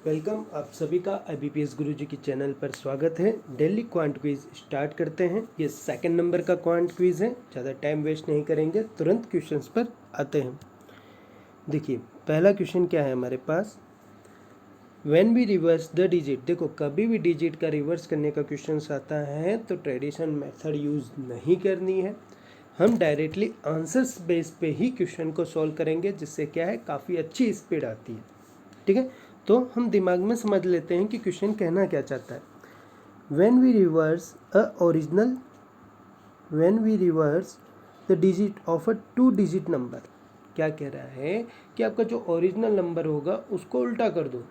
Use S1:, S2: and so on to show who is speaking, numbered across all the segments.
S1: Welcome, आप सभी का IBPS गुरुजी की चैनल पर स्वागत है। डेली क्वांट क्विज स्टार्ट करते हैं। ये सेकंड नंबर का क्वांट क्विज है। ज़्यादा टाइम वेस्ट नहीं करेंगे, तुरंत क्वेश्चंस पर आते हैं। देखिए पहला क्वेश्चन क्या है हमारे पास। When we reverse the digit, देखो कभी भी डिजिट का रिवर्स करने का क्वेश्चन आता है तो ट्रेडिशनल मेथड यूज़ नहीं करनी है। हम डायरेक्टली आंसर्स बेस पे ही क्वेश्चन को सॉल्व करेंगे, जिससे क्या है काफ़ी अच्छी स्पीड आती है। ठीक है, तो हम दिमाग में समझ लेते हैं कि क्वेश्चन कहना क्या चाहता है। When we reverse the digit of a 2 digit number, क्या कह रहा है कि आपका जो ओरिजिनल नंबर होगा उसको उल्टा कर दो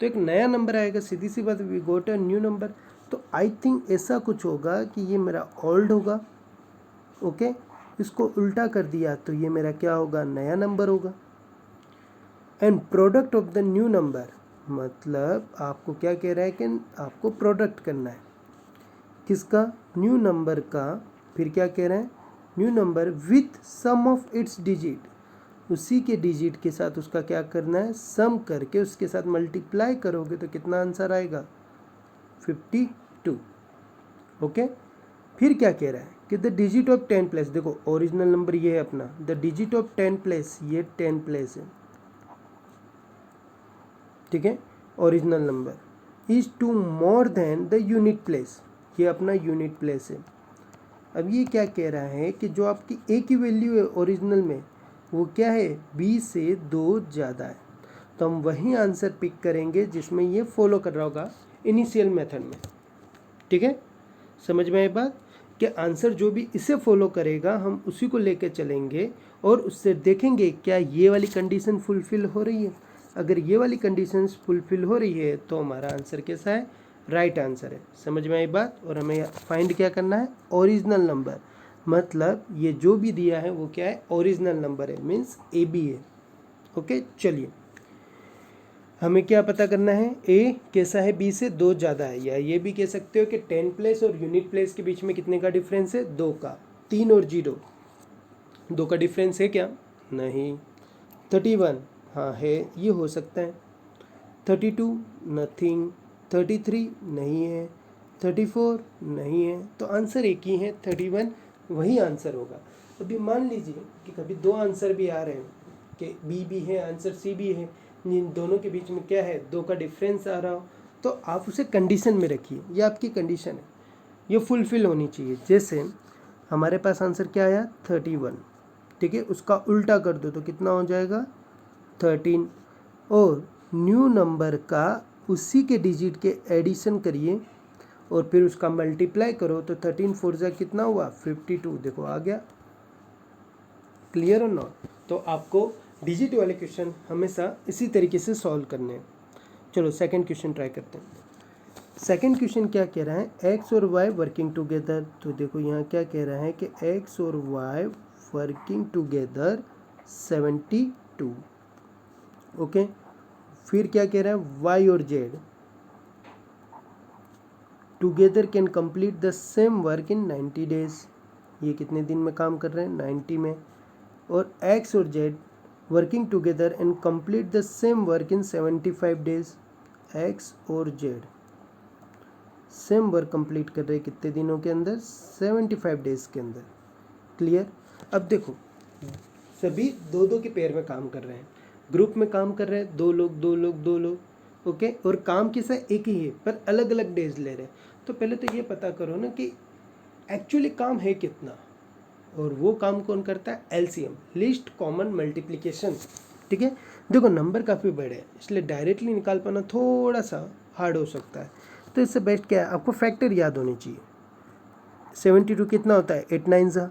S1: तो एक नया नंबर आएगा। सीधी सी बात, we got a new number. तो आई थिंक ऐसा कुछ होगा कि ये मेरा ओल्ड होगा। ओके, इसको उल्टा कर दिया तो ये मेरा क्या होगा, नया नंबर होगा। And product of the new number, मतलब आपको क्या कह रहा है कि आपको प्रोडक्ट करना है किसका, न्यू नंबर का। फिर क्या कह रहे हैं, new number with sum of its digit, उसी के डिजिट के साथ उसका क्या करना है, सम करके उसके साथ मल्टीप्लाई करोगे तो कितना आंसर आएगा, 52। ओके, फिर क्या कह रहा है कि द डिजिट ऑफ 10 प्लेस, देखो ओरिजिनल नंबर ये है अपना, द डिजिट ऑफ 10 प्लेस, ये 10 प्लेस है। ठीक है, original number is two more than the unit place, ये अपना यूनिट प्लेस है। अब ये क्या कह रहा है कि जो आपकी ए की वैल्यू है ओरिजिनल में, वो क्या है, बी से 2 ज़्यादा है। तो हम वही आंसर पिक करेंगे जिसमें ये फॉलो कर रहा होगा इनिशियल मेथड में। ठीक है, समझ में आई बात, कि आंसर जो भी इसे फॉलो करेगा हम उसी को लेके चलेंगे और उससे देखेंगे क्या ये वाली कंडीशन फुलफिल हो रही है। अगर ये वाली कंडीशंस फुलफिल हो रही है तो हमारा आंसर कैसा है, राइट आंसर है। समझ में आई बात। और हमें फाइंड क्या करना है, ओरिजिनल नंबर, मतलब ये जो भी दिया है वो क्या है, ओरिजिनल नंबर है, मीन्स AB है। ओके, चलिए हमें क्या पता करना है, ए कैसा है, बी से 2 ज़्यादा है, या ये भी कह सकते हो कि 10 प्लेस और यूनिट प्लेस के बीच में कितने का डिफरेंस है, 2 का। 3 और 0, 2 का डिफरेंस है क्या, नहीं। 31, हाँ है, ये हो सकता है। 32, नथिंग। 33 नहीं है। 34 नहीं है। तो आंसर एक ही है, 31 वही आंसर होगा। अभी मान लीजिए कि कभी 2 आंसर भी आ रहे हैं कि बी भी है आंसर, सी भी है, इन दोनों के बीच में क्या है, 2 का डिफरेंस आ रहा हो, तो आप उसे कंडीशन में रखिए, ये आपकी कंडीशन है, ये फुलफिल होनी चाहिए। जैसे हमारे पास आंसर क्या आया, 31। ठीक है, उसका उल्टा कर दो तो कितना हो जाएगा, 13। और न्यू नंबर का उसी के डिजिट के एडिशन करिए और फिर उसका मल्टीप्लाई करो तो 13 4 जा कितना हुआ, 52। देखो आ गया, क्लियर और नॉट। तो आपको डिजिट वाले क्वेश्चन हमेशा इसी तरीके से सॉल्व करने हैं। चलो सेकंड क्वेश्चन ट्राई करते हैं। सेकंड क्वेश्चन क्या कह रहा है, एक्स और वाई वर्किंग टुगेदर। तो देखो यहाँ क्या कह रहा है कि एक्स और वाई वर्किंग टुगेदर 72। ओके, फिर क्या कह रहा है, वाई और Z together can complete the same work in 90 days. ये कितने दिन में काम कर रहे हैं, 90 में। और एक्स और Z working together and complete the same work in 75 days. X और जेड सेम वर्क कंप्लीट कर रहे हैं कितने दिनों के अंदर, 75 डेज के अंदर। क्लियर। अब देखो सभी 2-2 के पेयर में काम कर रहे हैं, ग्रुप में काम कर रहे हैं, 2 लोग 2 लोग 2 लोग। ओके, और काम किसा एक ही है पर अलग अलग डेज ले रहे हैं। तो पहले तो ये पता करो ना कि एक्चुअली काम है कितना, और वो काम कौन करता है, LCM, लिस्ट कॉमन मल्टीप्लिकेशन। ठीक है, देखो नंबर काफ़ी बड़े हैं इसलिए डायरेक्टली निकाल पाना थोड़ा सा हार्ड हो सकता है। तो इससे बेस्ट क्या है, आपको फैक्टर याद होनी चाहिए। 72 कितना होता है, 8 9 ज़ा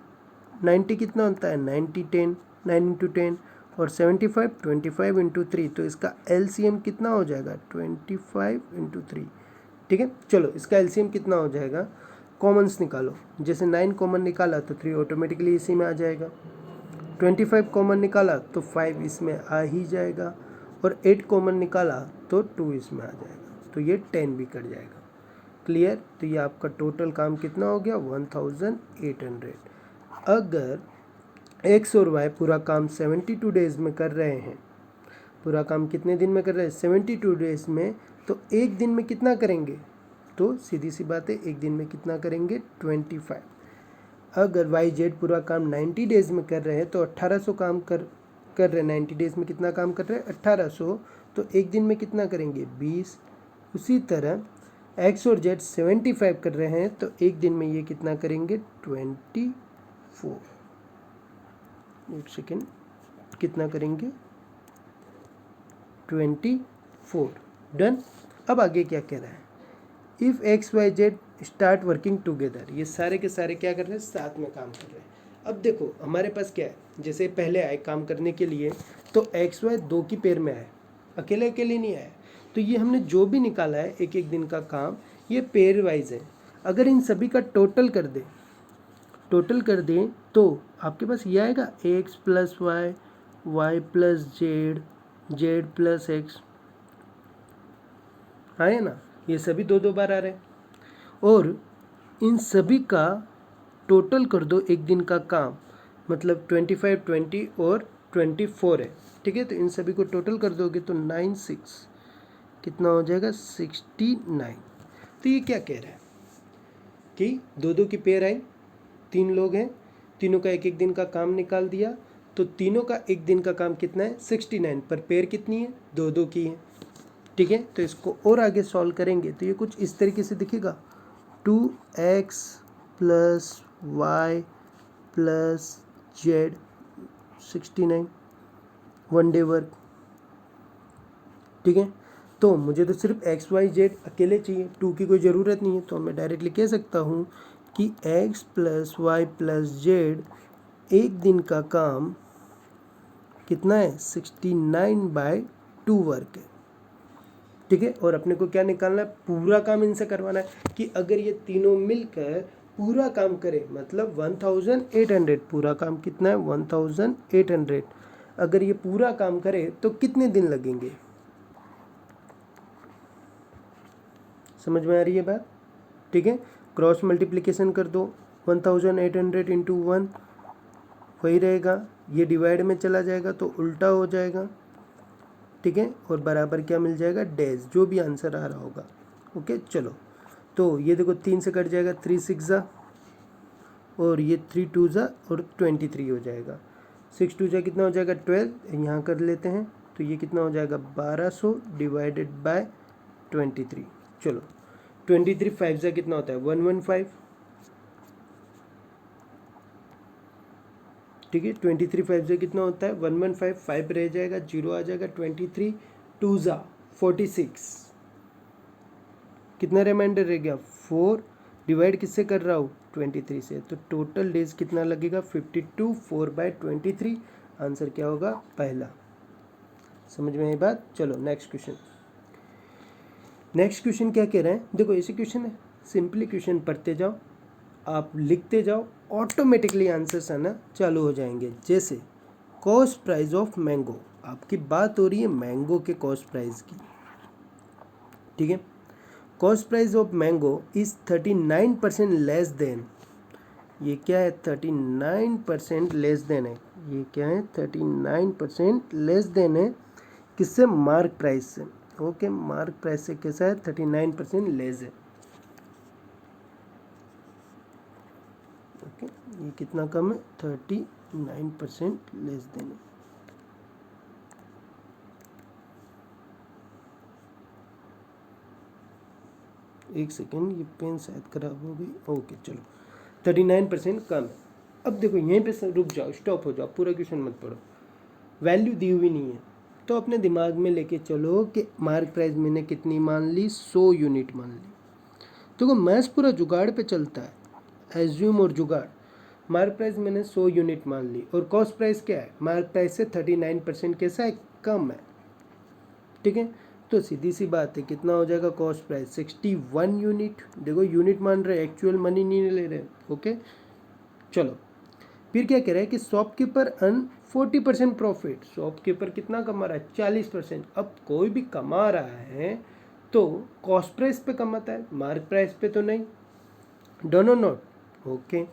S1: 90 कितना होता है, 90 10, 9 इंटू 10। और 75 25 इंटू 3, तो इसका LCM कितना हो जाएगा, 25 इंटू 3। ठीक है, चलो इसका LCM कितना हो जाएगा, कॉमन्स निकालो। जैसे 9 कॉमन निकाला तो 3 ऑटोमेटिकली इसी में आ जाएगा। 25 कॉमन निकाला तो 5 इसमें आ ही जाएगा। और 8 कॉमन निकाला तो 2 इसमें आ जाएगा, तो ये 10 भी कट जाएगा। क्लियर। तो ये आपका टोटल काम कितना हो गया, 1800। अगर एक्स और वाई पूरा काम 72 डेज में कर रहे हैं पूरा काम कितने दिन में कर रहे हैं, 72 डेज में। तो एक दिन में कितना करेंगे, तो सीधी सी बात है एक दिन में कितना करेंगे, 25। अगर वाई जेड पूरा काम 90 डेज में कर रहे हैं तो 1800 काम कर रहे हैं, 90 डेज में कितना काम कर रहे हैं, 1800। तो एक दिन में कितना करेंगे, 20। उसी तरह एक्स और जेड 75 कर रहे हैं तो एक दिन में ये कितना करेंगे, 24। एक सेकेंड, कितना करेंगे, 24। डन। अब आगे क्या कह रहा है, if x y z start working together, ये सारे के सारे क्या कर रहे हैं, साथ में काम कर रहे हैं। अब देखो हमारे पास क्या है, जैसे पहले आए काम करने के लिए तो एक्स वाई 2 की पेयर में आए, अकेले अकेले नहीं आए। तो ये हमने जो भी निकाला है एक एक दिन का काम, ये पेयर वाइज है। अगर इन सभी का टोटल कर दें तो आपके पास ये आएगा x plus y, y plus z, z plus x, आए ना, ये सभी 2 बार आ रहे हैं। और इन सभी का टोटल कर दो एक दिन का काम, मतलब 25, 20 और 24 है, ठीक है। तो इन सभी को टोटल कर दोगे तो 96 कितना हो जाएगा, 69। तो ये क्या कह रहा है कि 2 की पेयर आई, 3 लोग हैं, तीनों का एक एक दिन का काम निकाल दिया, तो तीनों का एक दिन का काम कितना है, 69, पर पेयर कितनी है, 2 की है, ठीक है। तो इसको और आगे सॉल्व करेंगे तो ये कुछ इस तरीके से दिखेगा, 2x plus y plus z 69, 1 day work, ठीक है। तो मुझे तो सिर्फ एक्स वाई जेड अकेले चाहिए, 2 की कोई ज़रूरत नहीं है। तो मैं डायरेक्टली कह सकता हूँ कि x plus y plus z एक दिन का काम कितना है, 69/2 वर्क है, ठीक है। और अपने को क्या निकालना है, पूरा काम इनसे करवाना है कि अगर ये तीनों मिलकर पूरा काम करे, मतलब 1800, पूरा काम कितना है, 1800। अगर ये पूरा काम करे तो कितने दिन लगेंगे, समझ में आ रही है बात, ठीक है। क्रॉस मल्टीप्लिकेशन कर दो, 1800 इंटू 1 वही रहेगा, ये डिवाइड में चला जाएगा तो उल्टा हो जाएगा, ठीक है। और बराबर क्या मिल जाएगा, डेज, जो भी आंसर आ रहा होगा, ओके। चलो तो ये देखो 3 से कट जाएगा, 3 6 जा, और ये 3 2 जा, और 23 हो जाएगा। 6 2 जा कितना हो जाएगा, 12, यहाँ कर लेते हैं तो ये कितना हो जाएगा, 1200 डिवाइडेड बाय 23। चलो 23 5 जा कितना होता है, 115, ठीक है। 23 5 जा कितना होता है, 115, 5 रह जाएगा, 0 आ जाएगा, 23 2 जा 46, कितना रिमाइंडर रह गया, 4, डिवाइड किससे कर रहा हूँ, 23 से। तो टोटल डेज कितना लगेगा, 52, 4/23। आंसर क्या होगा, पहला। समझ में आई बात। चलो नेक्स्ट क्वेश्चन। नेक्स्ट क्वेश्चन क्या कह रहे हैं, देखो ऐसे क्वेश्चन है, सिंपली क्वेश्चन पढ़ते जाओ, आप लिखते जाओ, ऑटोमेटिकली आंसर्स आना चालू हो जाएंगे। जैसे कॉस्ट प्राइस ऑफ मैंगो, आपकी बात हो रही है मैंगो के कॉस्ट प्राइस की, ठीक है। Cost price of mango is 39% less than, ये क्या है, 39% लेस देन है, ये क्या है, 39% लेस देन है, किससे, मार्क प्राइस से, ओके। मार्क प्राइस से कैसा है, 39% लेस है, ओके। ये कितना कम है, 39% लेस देन है। एक सेकेंड, ये पेन शायद खराब हो गई, ओके। चलो 39% कम है। अब देखो यहीं पे रुक जाओ, स्टॉप हो जाओ, पूरा क्वेश्चन मत पढ़ो, वैल्यू दी हुई नहीं है तो अपने दिमाग में लेके चलो कि मार्क प्राइस मैंने कितनी मान ली, 100 यूनिट मान ली। देखो मैथ्स पूरा जुगाड़ पे चलता है, एज्यूम और जुगाड़। मार्क प्राइस मैंने 100 यूनिट मान ली, और कॉस्ट प्राइस क्या है, मार्क प्राइस से 39% कैसा है, कम है, ठीक है। तो सीधी सी बात है, कितना हो जाएगा कॉस्ट प्राइस, 61 यूनिट। देखो यूनिट मान रहे, एक्चुअल मनी नहीं ले रहे, ओके। चलो फिर क्या कह रहा है कि शॉपकीपर अर्न 40% प्रॉफिट, शॉपकीपर कितना कमा रहा है, 40%। अब कोई भी कमा रहा है तो कॉस्ट प्राइस पे कमाता है, मार्क प्राइस पे तो नहीं, डन और नॉट, ओके।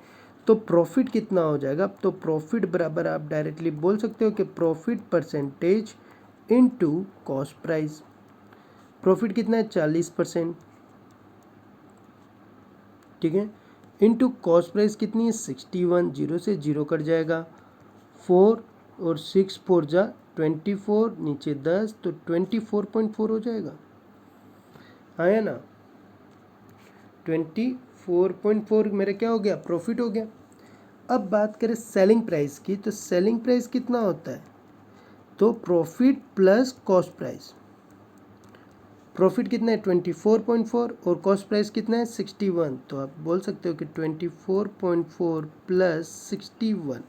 S1: तो प्रॉफिट कितना हो जाएगा, तो प्रॉफिट बराबर आप डायरेक्टली बोल सकते हो कि profit percentage into cost price. Profit कितना है 40%, ठीक है, इनटू कॉस्ट प्राइस कितनी है 61, जीरो से जीरो कट जाएगा, 4 और 6 4 जा 24, नीचे 10 तो 24.4 हो जाएगा, आया ना। 24.4 मेरा क्या हो गया, प्रॉफिट हो गया। अब बात करें सेलिंग प्राइस की, तो सेलिंग प्राइस कितना होता है, तो profit plus cost price. Profit कितना है 24.4 और कॉस्ट प्राइस कितना है 61, तो आप बोल सकते हो कि 24.4 प्लस 61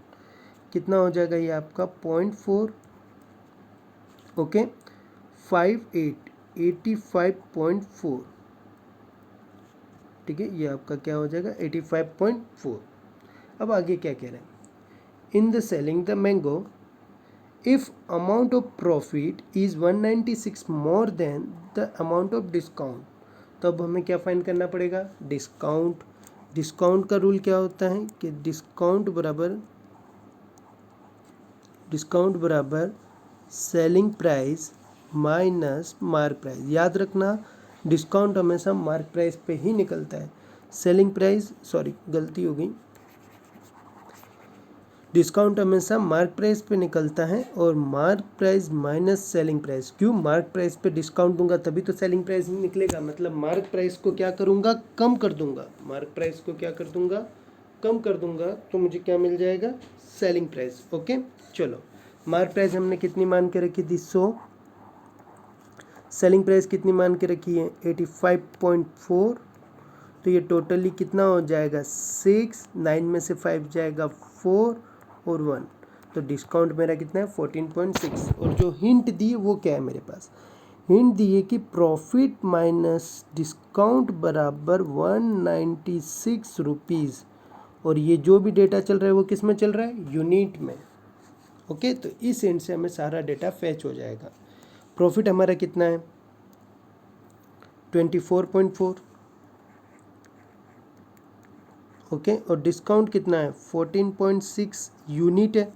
S1: कितना हो जाएगा, ये आपका 0.4, ओके, 85.4, ठीक है, ये आपका क्या हो जाएगा 85.4। अब आगे क्या कह रहे हैं, in the selling the mango if amount of profit is 196 more than the amount of discount, तो अब हमें क्या फाइंड करना पड़ेगा, डिस्काउंट। डिस्काउंट का रूल क्या होता है कि डिस्काउंट बराबर selling price minus mark price. याद रखना डिस्काउंट हमेशा मार्क प्राइस पे ही निकलता है, सेलिंग प्राइस, सॉरी गलती हो गई, डिस्काउंट हमेशा मार्क प्राइस पे निकलता है और mark price minus selling price. क्यों, मार्क प्राइस पे डिस्काउंट दूंगा तभी तो सेलिंग प्राइस निकलेगा, मतलब मार्क प्राइस को क्या करूंगा, कम कर दूंगा, मार्क प्राइस को क्या कर दूंगा, कम कर दूंगा, तो मुझे क्या मिल जाएगा, सेलिंग प्राइस। ओके, चलो मार्क प्राइस हमने कितनी मान के रखी थी 100, सेलिंग प्राइस कितनी मान के रखी है 85.4, तो ये टोटली कितना हो जाएगा 6, 9 में से 5 जाएगा 4 और 1, तो डिस्काउंट मेरा कितना है 14.6। और जो हिंट दी वो क्या है मेरे पास, हिंट दी है कि प्रॉफिट माइनस डिस्काउंट बराबर 196 रुपीज़, और ये जो भी डेटा चल रहा है वो किस में चल रहा है, यूनिट में। ओके, तो इस हिंट से हमें सारा डेटा फैच हो जाएगा। प्रॉफिट हमारा कितना है 24.4, ओके, और डिस्काउंट कितना है 14.6 यूनिट है,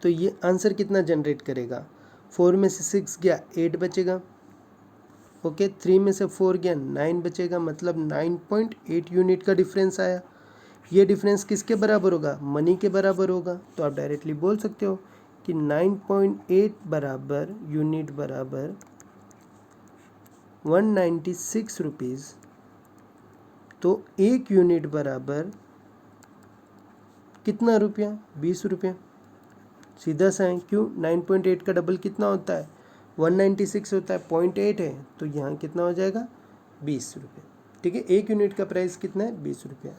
S1: तो ये आंसर कितना जनरेट करेगा, 4 में से 6 गया 8 बचेगा, ओके, 3 में से 4 गया 9 बचेगा, मतलब 9.8 यूनिट का डिफरेंस आया। ये डिफरेंस किसके बराबर होगा, मनी के बराबर होगा, तो आप डायरेक्टली बोल सकते हो कि 9.8 बराबर यूनिट बराबर 196 रुपीज़, तो एक यूनिट बराबर कितना रुपया, 20 रुपया, सीधा सा है। क्यों, 9.8 का डबल कितना होता है 196 होता है, 0.8 है, तो यहाँ कितना हो जाएगा 20 रुपये, ठीक है, एक यूनिट का प्राइस कितना है 20 रुपया।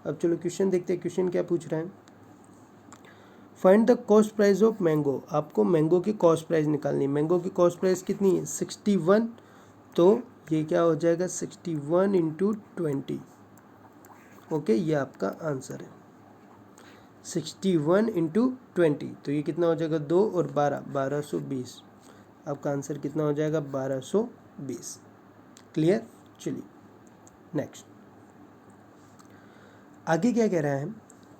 S1: अब चलो क्वेश्चन देखते हैं, क्वेश्चन क्या पूछ रहा है, find the cost price of mango. आपको मैंगो की कॉस्ट प्राइस निकालनी है, मैंगो की कॉस्ट प्राइस कितनी है 61, तो ये क्या हो जाएगा 61 इंटू 20, ओके, ये आपका आंसर है 61 इंटू 20, तो ये कितना हो जाएगा 2 और 12, 1220, आपका आंसर कितना हो जाएगा 1220। क्लियर, चलिए नेक्स्ट, आगे क्या कह रहा है,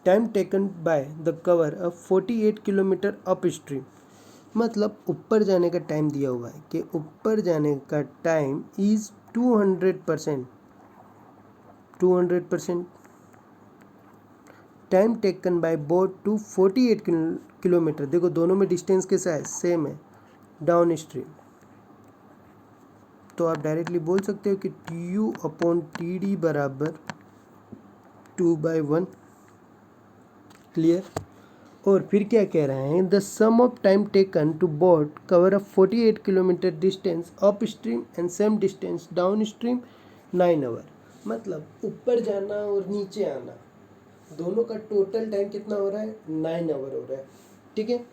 S1: time taken by the cover of 48 kilometre up stream, मतलब ऊपर जाने का टाइम दिया हुआ है कि ऊपर जाने का time is 200%, time taken by boat to 48 kilometre, देखो दोनों में डिस्टेंस कैसा है, सेम है, डाउन स्ट्रीम, तो आप डायरेक्टली बोल सकते हो कि TU अपॉन TD बराबर 2/1। क्लियर, और फिर क्या कह रहे हैं, the sum of time taken to boat cover a 48 kilometre distance upstream and same distance downstream 9 hour, मतलब ऊपर जाना और नीचे आना दोनों का टोटल टाइम कितना हो रहा है 9 आवर हो रहा है, ठीक है।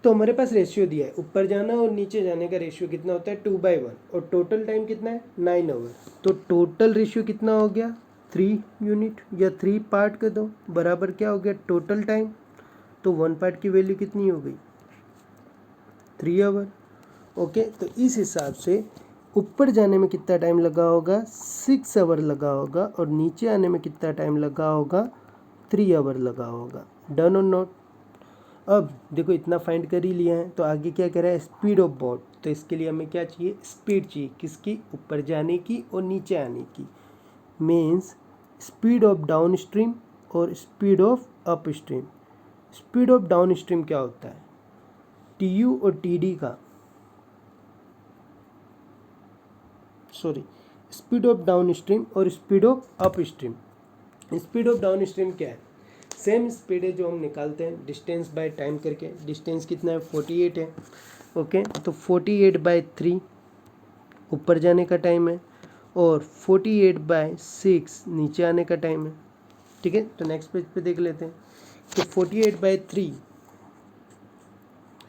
S1: तो हमारे पास रेशियो दिया है, ऊपर जाना और नीचे जाने का रेशियो कितना होता है 2/1, और टोटल टाइम कितना है 9 आवर, तो टोटल रेशियो कितना हो गया 3 यूनिट, या 3 पार्ट कर दो, बराबर क्या हो गया टोटल टाइम, तो 1 पार्ट की वैल्यू कितनी हो गई 3 आवर, ओके। तो इस हिसाब से ऊपर जाने में कितना टाइम लगा होगा 6 आवर लगा होगा, और नीचे आने में कितना टाइम लगा होगा 3 आवर लगा होगा, डन और नॉट। अब देखो इतना फाइंड कर ही लिया है, तो आगे क्या कह रहा है, स्पीड ऑफ बोट। तो इसके लिए हमें क्या चाहिए, स्पीड चाहिए, किसकी, ऊपर जाने की और नीचे आने की। Means speed of downstream और speed of upstream. Speed of downstream क्या होता है, TU और TD का, sorry, speed of downstream और speed of upstream. Speed of downstream क्या है, सेम स्पीड है जो हम निकालते हैं डिस्टेंस बाय टाइम करके। डिस्टेंस कितना है, 48 है। ओके, तो 48/3 ऊपर जाने का टाइम है और 48/6 नीचे आने का टाइम है। ठीक है, तो नेक्स्ट पेज पे देख लेते हैं कि 48/3,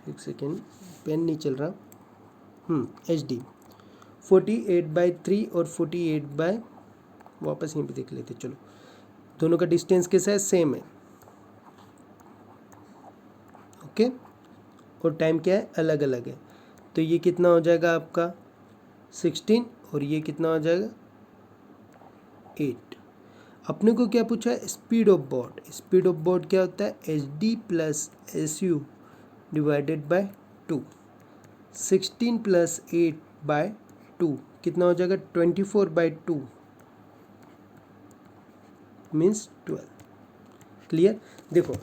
S1: एक सेकेंड पेन नहीं चल रहा, HD 48/3 और 48 वापस यहीं पे देख लेते, चलो दोनों का डिस्टेंस कैसा है, सेम है। ओके, और टाइम क्या है, अलग अलग है। तो ये कितना हो जाएगा आपका 16 और ये कितना हो जाएगा 8। अपने को क्या पूछा है, speed of boat. Speed of boat क्या होता है, HD + SU डिवाइडेड बाय 2। 16 + 8/2 कितना हो जाएगा, 24/2 मीन्स 12। क्लियर। देखो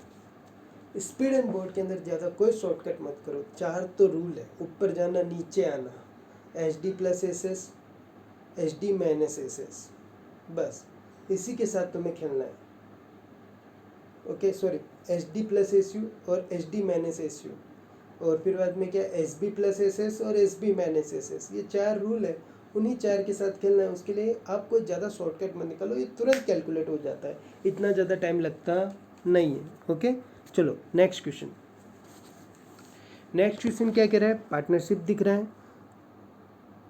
S1: स्पीड एंड बोट के अंदर ज़्यादा कोई शॉर्टकट मत करो, 4 तो रूल है, ऊपर जाना नीचे आना, HD + SS, HD - SS, बस इसी के साथ तुम्हें खेलना है। ओके सॉरी, HD + SU और HD - SU, और फिर बाद में क्या, SB + SS और SB - SS, ये 4 रूल है, उन्हीं 4 के साथ खेलना है। उसके लिए आपको ज़्यादा शॉर्टकट मत निकालो, ये तुरंत कैलकुलेट हो जाता है, इतना ज़्यादा टाइम लगता नहीं है। ओके चलो नेक्स्ट क्वेश्चन। नेक्स्ट क्वेश्चन क्या कह रहा है, पार्टनरशिप दिख रहा है।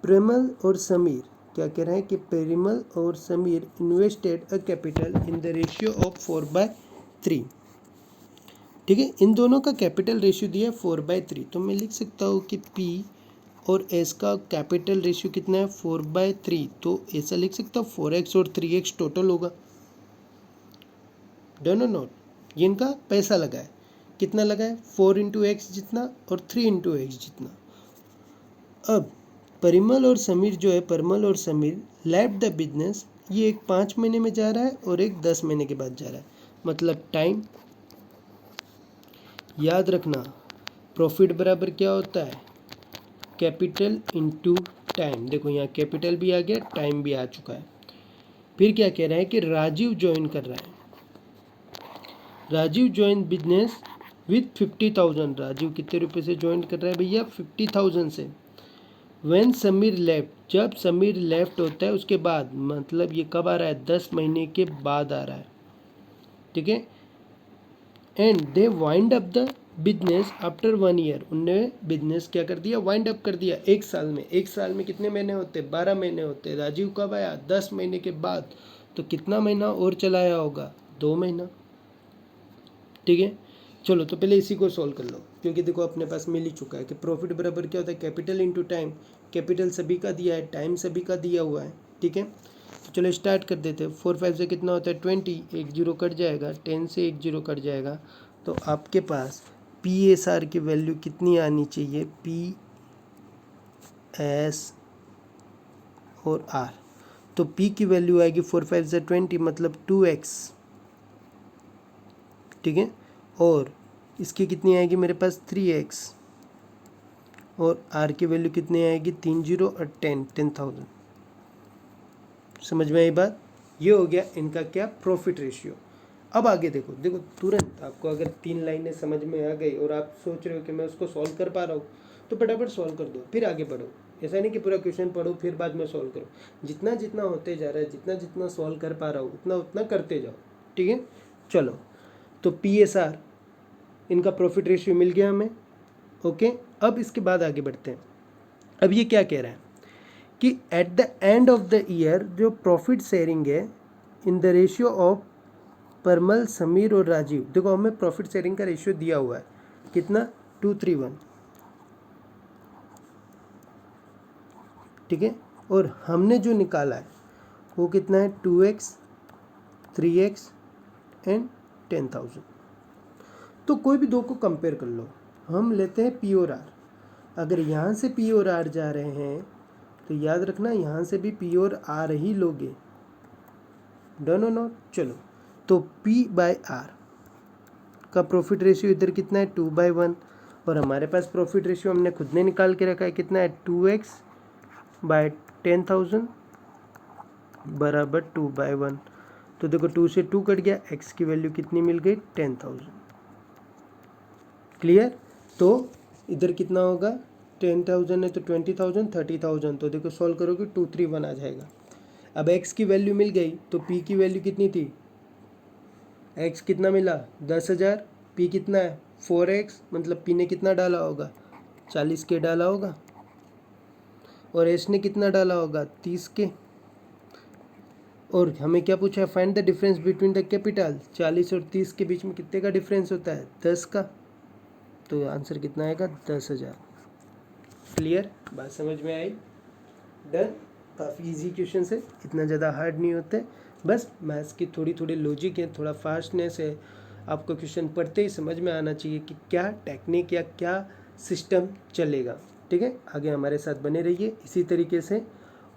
S1: प्रेमल और समीर क्या कह रहा है कि पेरिमल और Sameer invested a capital in the ratio of 4/3। ठीक है, इन दोनों का कैपिटल रेशियो दिया है 4/3, तो मैं लिख सकता हूँ कि P और S का कैपिटल रेशियो कितना है, 4/3। तो ऐसा लिख सकता हूँ 4x और 3x टोटल होगा। डन और नॉट, ये इनका पैसा लगा है, कितना लगा है, 4 × x जितना और 3 × x जितना। अब परिमल और समीर जो है, परिमल और समीर लेफ्ट द बिजनेस, ये एक 5 महीने में जा रहा है और एक 10 महीने के बाद जा रहा है। मतलब टाइम, याद रखना प्रॉफिट बराबर क्या होता है, कैपिटल इनटू टाइम। देखो यहाँ कैपिटल भी आ गया, टाइम भी आ चुका है। फिर क्या कह रहा है कि राजीव ज्वाइन कर रहा है, Rajiv join business with 50,000। Rajiv कितने रुपए से ज्वाइन कर रहा है भैया, 50,000 से। व्हेन समीर लेफ्ट, जब समीर लेफ्ट होता है उसके बाद, मतलब ये कब आ रहा है, 10 महीने के बाद आ रहा है। ठीक है, and they wind up the business after 1 year. उनने बिजनेस क्या कर दिया, वाइंड अप कर दिया 1 साल में। 1 साल में कितने महीने होते, 12 महीने होते। राजीव कब आया, 10 महीने के बाद, तो कितना महीना और चलाया होगा, 2 महीना। ठीक है, चलो तो पहले इसी को सॉल्व कर लो, क्योंकि देखो अपने पास मिल ही चुका है कि प्रॉफिट बराबर क्या होता है, कैपिटल इनटू टाइम। कैपिटल सभी का दिया है, टाइम सभी का दिया हुआ है। ठीक है, तो चलो स्टार्ट कर देते हैं। 4 5 से कितना होता है, 20, एक जीरो कट जाएगा, 10 से एक जीरो कट जाएगा। तो आपके पास PSR की वैल्यू कितनी आनी चाहिए, PS और R। तो P की वैल्यू आएगी 4 5 से 20, मतलब 2x। ठीक है, और इसकी कितनी आएगी मेरे पास, 3x, और R की वैल्यू कितनी आएगी, 3 0 और 10,000। समझ में आई बात, ये हो गया इनका क्या, प्रॉफिट रेशियो। अब आगे देखो, देखो तुरंत आपको अगर 3 लाइनें समझ में आ गई और आप सोच रहे हो कि मैं उसको सॉल्व कर पा रहा हूँ, तो फटाफट सॉल्व कर दो, फिर आगे बढ़ो। ऐसा नहीं कि पूरा क्वेश्चन पढ़ो फिर बाद में सॉल्व करो, जितना जितना होते जा रहा है, जितना जितना सॉल्व कर पा रहा हूँ उतना उतना करते जाओ। ठीक है, चलो तो PSR इनका प्रॉफिट रेशियो मिल गया हमें। ओके, अब इसके बाद आगे बढ़ते हैं। अब ये क्या कह रहा है कि at the end of the year जो प्रॉफिट शेयरिंग है इन द रेशियो ऑफ परमल, समीर और राजीव। देखो हमें प्रॉफिट शेयरिंग का रेशियो दिया हुआ है कितना, 2:3:1। ठीक है, और हमने जो निकाला है वो कितना है, 2x 3x एंड 10,000। तो कोई भी दो को कंपेयर कर लो। हम लेते हैं पी और आर। अगर यहाँ से पी और आर जा रहे हैं तो याद रखना यहाँ से भी पी और आर ही लोगे। डन और नॉट? चलो, तो पी बाय आर का प्रॉफिट रेशियो इधर कितना है 2/1, और हमारे पास प्रॉफिट रेशियो हमने खुद ने निकाल के रखा है कितना है 2x बाय 10,000 बराबर 2/1। तो देखो 2 से 2 कट गया, x की वैल्यू कितनी मिल गई 10,000। क्लियर? तो इधर कितना होगा 10,000 है तो 20,000 30,000, तो देखो सॉल्व करोगे 231 आ जाएगा। अब x की वैल्यू मिल गई तो p की वैल्यू कितनी थी, x कितना मिला 10,000, p कितना है 4x, मतलब p ने कितना डाला होगा 40 के डाला होगा, और s ने कितना डाला होगा 30 के। और हमें क्या पूछा है, find the difference between the capital. 40 और 30 के बीच में कितने का डिफरेंस होता है 10 का, तो आंसर कितना आएगा 10,000। क्लियर? बात समझ में आई? डन। काफ़ी इजी क्वेश्चन है, इतना ज़्यादा हार्ड नहीं होते, बस मैथ्स की थोड़ी थोड़ी लॉजिक है, थोड़ा फास्टनेस है। आपको क्वेश्चन पढ़ते ही समझ में आना चाहिए कि क्या टेक्निक या क्या सिस्टम चलेगा। ठीक है, आगे हमारे साथ बने रहिए इसी तरीके से,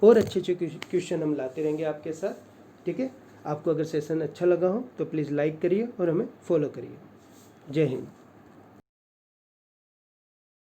S1: और अच्छे अच्छे क्वेश्चन हम लाते रहेंगे आपके साथ। ठीक है, आपको अगर सेशन अच्छा लगा हो तो प्लीज़ लाइक करिए और हमें फॉलो करिए। जय हिंद।